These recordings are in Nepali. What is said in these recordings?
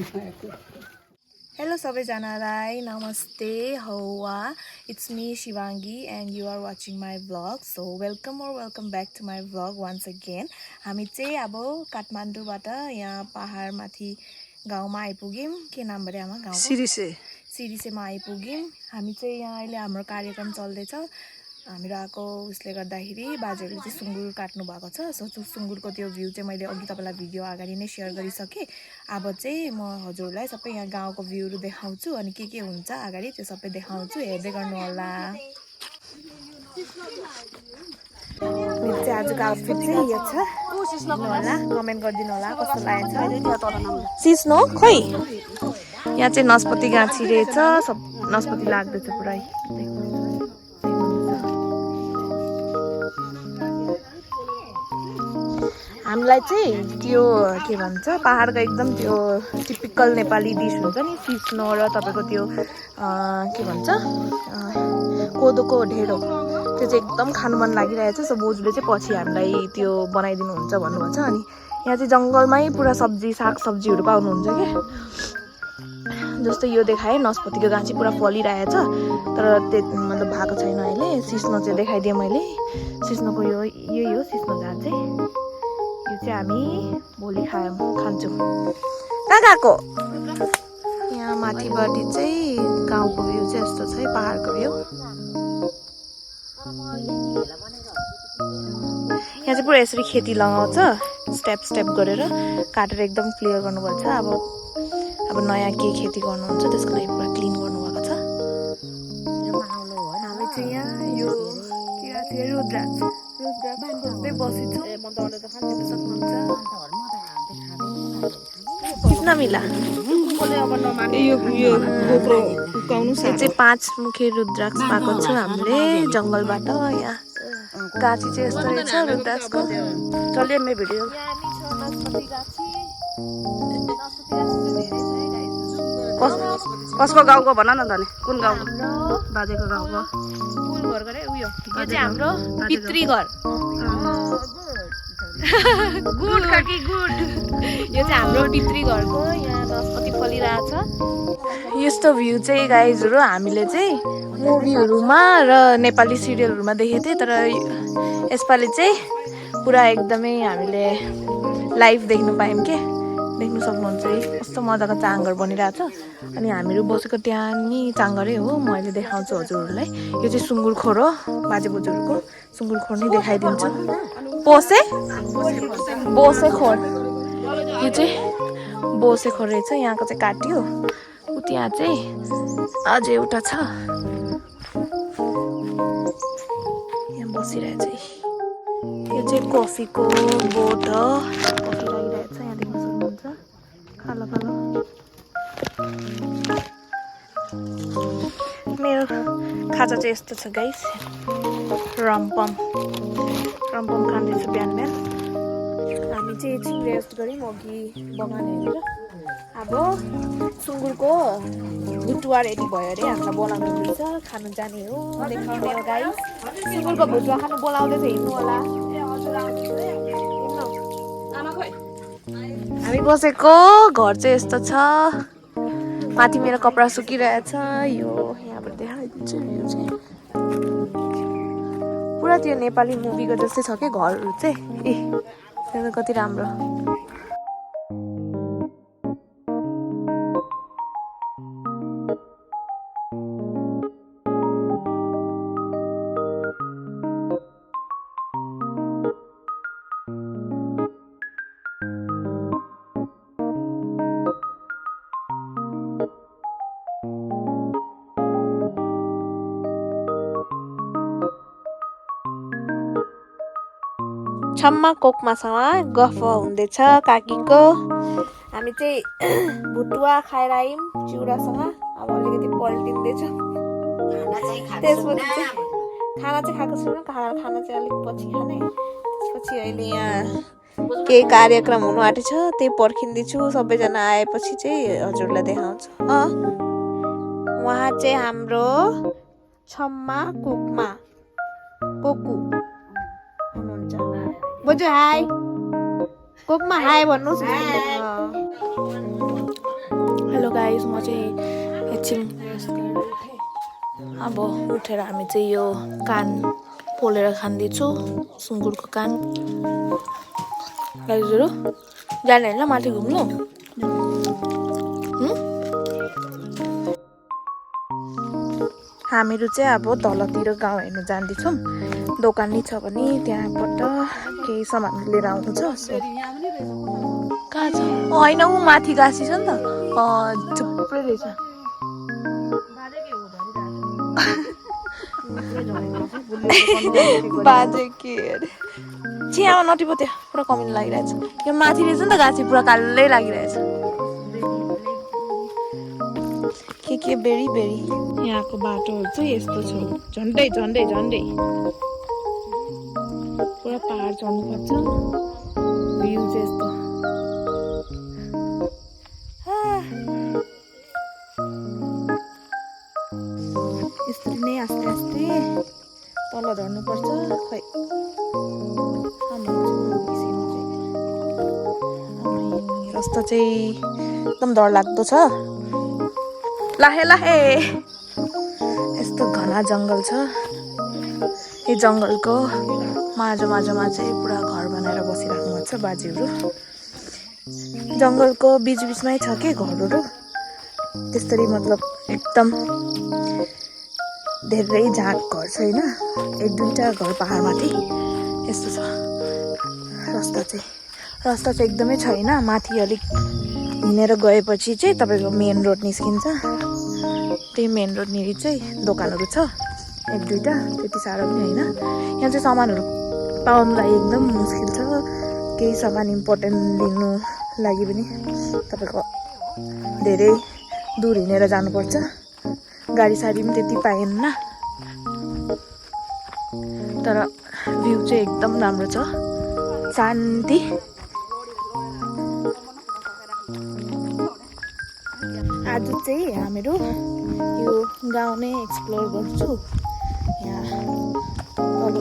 Hello सबैजनालाई नमस्ते हौवा it's me Shivangi and you are watching my vlog so welcome back to my vlog once again हामी चाहिँ अब काठमाडौँबाट यहाँ पहाडमाथि गाउँमा आइपुग्यौं के नाम भरे आमा गाउँको सिरिसेमा आइपुग्यौं हामी चाहिँ यहाँ अहिले हाम्रो कार्यक्रम चल्दैछ हामीहरु आको उसले गर्दाखेरि बाजेहरुले चाहिँ सुँगुर काट्नु भएको छ सो सुँगुरको त्यो भ्यू चाहिँ मैले अघि तपाईलाई भिडियो अगाडि नै शेयर गरिसके अब चाहिँ म हजुरलाई सबै यहाँ गाउँको भ्यूहरु देखाउँछु अनि के हुन्छ अगाडि त्यो सबै देखाउँछु हेर्दै गर्नु होला मेरो चाहिँ आजको आउटफिट चाहिँ यो छ होला कमेन्ट गर्दिनु होला कस्तो लागेछ सिस्नो खोइ यहाँ चाहिँ नस्पति गाछी रहेछ सब नस्पति लाग्दैछ पुरै हामीलाई चाहिँ त्यो के भन्छ पहाडको एकदम त्यो टिपिकल नेपाली डिश हुन्छ नि सिस्नो र तपाईको त्यो के भन्छ कोदोको ढेडो त्यो चाहिँ एकदम खानु मन लागिरहेछ सो बोजूले चाहिँ पछि हामीलाई त्यो बनाइदिनु हुन्छ भन्नुभन्छ अनि यहाँ चाहिँ जंगलमै पुरा सब्जी सागसब्जीहरु पाउनुहुन्छ के जस्तो यो देखाए नस्पतिको गाछी पुरा फलिरहेछ तर मतलब भएको छैन अहिले सिस्नो चाहिँ देखाइदिए मैले सिस्नोको यो हो सिस्नो झार चाहिँ यो चाहिँ हामी भोलि खान्छौं कहाँ गएको यहाँ माथिबाट चाहिँ गाउँको भ्यू चाहिँ यस्तो छ है पहाडको भ्यू यहाँ चाहिँ पुरा यसरी खेती लगाउँछ स्टेप गरेर काटेर एकदम क्लियर गर्नुपर्छ अब नयाँ के खेती गर्नुहुन्छ त्यसको लागि पुरा क्लिन गर्नुभएको छ हामी चाहिँ यहाँ यो के छ रुद्राक्ष खोज्दै बसेछौँ कितना मिला यो चाहिँ 5 मुखे रुद्राक्ष पाएको छु हामीले जंगलबाट यहाँ गाछी चाहिँ यस्तो रहेछ रुद्राक्षको चलिए मे भिडियो कसको गाउँको भन न त नि कुन गाउँको बाजेको गाउँको कुन घर गरे उयो यो चाहिँ हाम्रो पितृ घर गुड काकी गुड यो चाहिँ हाम्रो पितृ घरको यहाँ नस्पति फलिरहेछ यस्तो भ्यू चाहिँ गाइजहरु हामीले चाहिँ मुभीहरुमा र नेपाली सिरियलहरुमा देखेथे तर यसपालि चाहिँ पुरा एकदमै हामीले लाइभ देख्न पायौं के देख्न सक्नुहुन्छ कस्तो मजाको चाङघर बनिरहेछ अनि हामीहरु बसेको त्यहाँ नि चाङघरै हो म अहिले देखाउँछु हजुरहरुलाई यो चाहिँ सुँगुर खोर हो बाजे बोजूहरुको सुँगुर खोर नै देखाइदिन्छु बोसे खोर यो चाहिँ बोसे खोर रहेछ यहाँको चाहिँ काट्यो उ त्यहाँ चाहिँ अझ एउटा छ यहाँ बसिरहेछ यो चाहिँ कफीको बोट हो कफी लागिरहेछ यहाँ देख्न सक्नुहुन्छ कालो कालो मेरो खाजा चाहिँ यस्तो छ गाइस रम्पम खाँदैछु बिहान हामी चाहिँ एकछिन रेस्ट गऱ्यौँ अघि बगान हेरेर अब सुँगुरको भुटुवा रेडी भयो अरे हामीलाई बोलाउनु हुन्छ खानु जाने हो देखाउने हो गाइस सुँगुरको भुटुवा खानु बोलाउँदैछ हिँड्नु होला हामी बसेको घर चाहिँ यस्तो छ माथि मेरो कपडा सुकिरहेछ यो यहाँबाट देखाइदिन्छु यो चाहिँ पुरा त्यो नेपाली मुभीको जस्तै छ के घरहरु चाहिँ त्यो कति राम्रो छम्मा कोकमासँग गफ हुँदैछ काकीको हामी चाहिँ भुटुवा खाएर आयौँ चिउरासँग अब अलिकति पल्टिँदैछ त्यसपछि चाहिँ खाना चाहिँ खाएको छुइनँ खाना चाहिँ अलिक पछि खाने त्यसपछि अहिले यहाँ केही कार्यक्रम हुनु आँटेछ त्यही पर्खिँदैछु सबैजना आएपछि चाहिँ हजुरलाई देखाउँछु उहाँ चाहिँ हाम्रो छम्मा कोकु हुनुहुन्छ बोजू हाई कोकमा हाई भन्नुहोस् गाइस म चाहिँ एकछिन रेस्ट गरेर उठेँ। अब उठेर हामी चाहिँ यो कान पोलेर खाँदैछु, सुँगुरको कान। गाइजहरू जाने होइन माथि घुम्नु? हामीहरू चाहिँ अब तलतिर गाउँ हेर्नु जाँदैछौँ। दोकान नै छ भने त्यहाँबाट केही सामान लिएर आउनु छ। कहाँ छ? होइन ऊ माथि गाँसी छ नि त। थुप्रै रहेछ। बाजे के अरे चियामा नटिपो त्यो पुरा कमिलो लागिरहेछ। यो माथि रहेछ नि त गाँसी पुरा कालै लागिरहेछ। के बेरी बेरी। यहाँको बाटोहरू चाहिँ यस्तो छ, झन्डै झन्डै झन्डै पुरा पहाड चढ्नुपर्छ। भ्यू चाहिँ यस्तो। यसरी नै आस्ते आस्ते तल झर्नुपर्छ। खै रस्ता चाहिँ एकदम डरलाग्दो छ। लाहे लाहे यस्तो घना जङ्गल छ। यो जङ्गलको माझमा चाहिँ पुरा घर बनाएर बसिराख्नु भएको छ बाजेहरू। जङ्गलको बिचबिचमै छ के घरहरू। त्यसरी मतलब एकदम धेरै झाँक घर छ होइन, एक दुईवटा घर पहाडमाथि यस्तो छ। रस्ता चाहिँ एकदमै छैन। माथि अलिक हिँडेर गएपछि चाहिँ तपाईँको मेन रोड निस्किन्छ। त्यही मेन रोडनिर चाहिँ दोकानहरू छ एक दुईवटा, त्यति साह्रो पनि होइन। यहाँ चाहिँ सामानहरू पाउनुलाई एकदम मुस्किल छ। केही सामान इम्पोर्टेन्ट लिनु लागि पनि तपाईँको धेरै दूर हिँडेर जानुपर्छ। गाडी साडी पनि त्यति पाइन्न। तर भ्यू चाहिँ एकदम राम्रो छ, शान्ति। आज चाहिँ हामीहरू यो गाउँ नै एक्सप्लोर गर्छु। यहाँ तल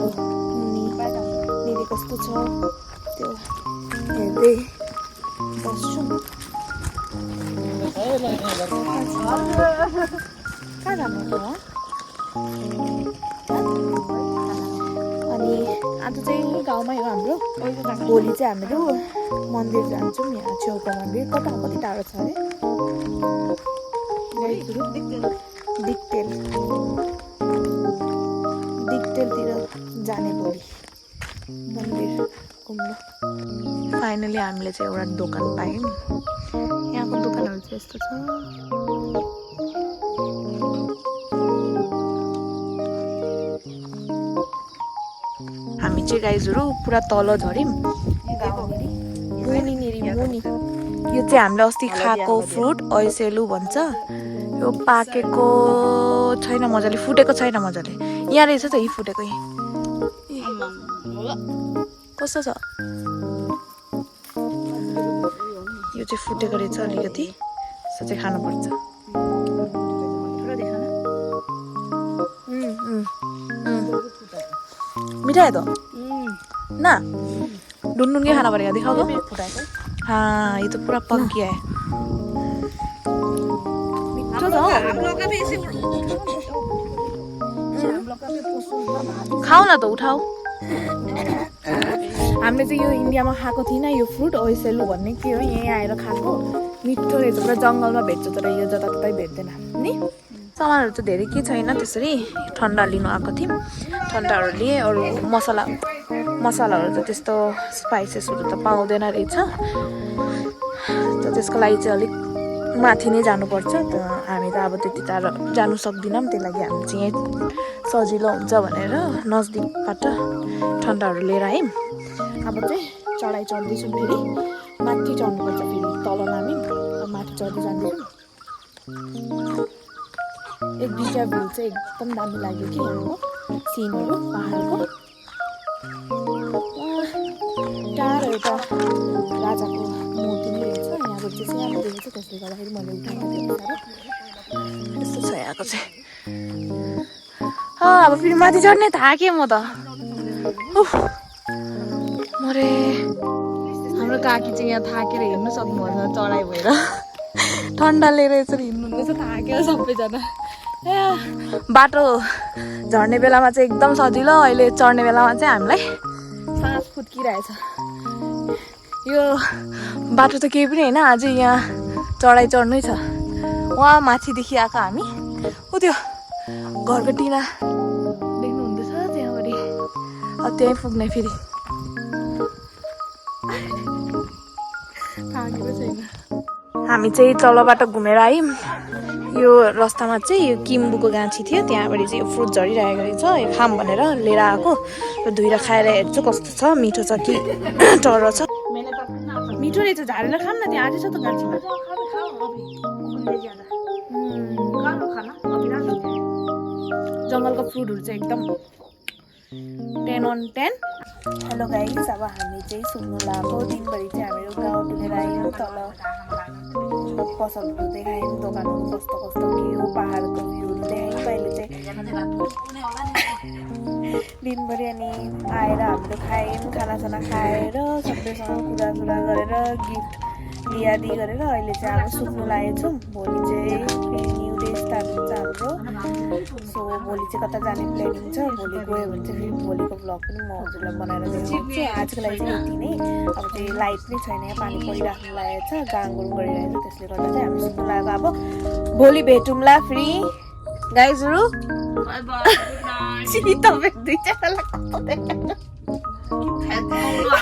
मुनि कस्तो छ त्यो हेर्दै बस्छु। कहाँ जानु हो? अनि आज चाहिँ गाउँमै हो हाम्रो। भोलि चाहिँ हामीहरू मन्दिर जान्छौँ। यहाँ छेउको मन्दिर कति टाढो छ अरे? दिक्तेलतिर जाने भोलि मन्दिर घुम्नु। फाइनली हामीले चाहिँ एउटा दोकान पायौँ। यहाँको दोकानहरू चाहिँ यस्तो छ। हामी चाहिँ गाइजहरू पुरा तल झऱ्यौँ। मुनि यो चाहिँ हामीले अस्ति खाएको फ्रुट ऐसेलु भन्छ। यो पाकेको छैन मजाले, फुटेको छैन मजाले। यहाँ रहेछ त यी फुटेको। कस्तो छ? यो चाहिँ फुटेको रहेछ अलिकति। यसो चाहिँ खानुपर्छ। मिठा है तो ना? ढूंढ के खाना पड़ेगा, दिखाओ तो। हाँ ये तो पूरा पक गया है। खाओ ना तो, उठाओ। हामीले चाहिँ यो इन्डियामा खाएको थिएन यो फ्रुट ऐसेलु भन्ने। के हो यहीँ आएर खाएको। मिठो रहेछ, पुरा जङ्गलमा भेट्छ तर यो जताततै भेट्दैन नि। सामानहरू त धेरै के छैन। त्यसरी ठन्डा लिनु आएको थियौँ, ठन्डाहरू लिए। अरू मसलाहरू त त्यस्तो स्पाइसेसहरू त पाउँदैन रहेछ। त त्यसको लागि चाहिँ अलिक माथि नै जानुपर्छ। त हामी त अब त्यति टाढो जानु सक्दैनौँ। त्यही लागि हामी चाहिँ यहीँ सजिलो हुन्छ भनेर नजिकबाट ठन्डाहरू लिएर आयौँ। अब चाहिँ चढाइ चढ्दैछौँ। फेरि माथि चढ्नुपर्छ। फेरि तल नाम्यौँ, माथि चढ्दै जाँदैछौँ। एक दुईवटा भ्यू चाहिँ एकदम दामी लाग्यो कि यहाँको सिनहरू पहाडको। टाढो एउटा राजाको मूर्ति नै रहेछ। यहाँको चाहिँ सानो देखेको छ, त्यसले गर्दाखेरि मैले उठाएको थिएँ। यस्तो छ यहाँको चाहिँ। अब फेरि माथि चढ्ने थाकेँ म त। मरे हाम्रो काकी चाहिँ यहाँ थाकेर हेर्नु सक्नुभएन चढाइ भएर। ठन्डा लिएर यसरी हिँड्नुहुँदैछ थाकेर सबैजना ए बाटो झर्ने बेलामा चाहिँ एकदम सजिलो अहिले चढ्ने बेलामा चाहिँ हामीलाई सास फुत्किरहेछ यो बाटो त केही पनि होइन अझै यहाँ चढाइ चढ्नै छ वहाँ माथिदेखि आएको हामी ऊ त्यो घरको टिना देख्नुहुँदैछ त्यहाँबाट त्यहीँ पुग्ने फेरि थाकेको छैन हामी चाहिँ तलबाट घुमेर आयौँ यो रस्तामा चाहिँ यो किम्बुको गाछी थियो त्यहाँबाट चाहिँ यो फ्रुट झरिरहेको रहेछ यो खाम भनेर लिएर आएको र धुएर खाएर हेर्छु कस्तो छ मिठो छ कि टर्रो छ मिठो रहेछ झारेर खाम न त्यहाँ आँटेछ त गाछीमा जङ्गलको फ्रुटहरू चाहिँ एकदम 10/10 हेलो गाइस अब हामी चाहिँ सुन्नु लाग्यो दिनभरि चाहिँ हामीहरू गाउँ डुलेर आयौँ तल पसलहरू देखायौँ दोकानहरू कस्तो कस्तो के हो पहाडको भ्यूहरू देखायौँ अहिले चाहिँ दिनभरि अनि आएर हामीले खायौँ खानासाना खाएर सबैसँग कुरा गरेर गिफ्ट दियादी गरेर अहिले चाहिँ अब सुत्नु लागेको छौँ भोलि चाहिँ फेरि न्यू डे स्टार्ट हुन्छ हाम्रो सो भोलि चाहिँ कता जाने प्लानिङ छ भोलि गयो भने चाहिँ फेरि भोलिको भ्लग पनि म हजुरलाई बनाएर दिन्छु आजको लागि चाहिँ यति नै अब चाहिँ लाइट पनि छैन यहाँ पानी परिराख्नु लागेको छ गाङगुङ गरिरहेको छ त्यसले गर्दा चाहिँ हामी सुत्नु लागेको अब भोलि भेटौँला फेरि गाइजहरू तपाईँ दुईजनालाई कस्तो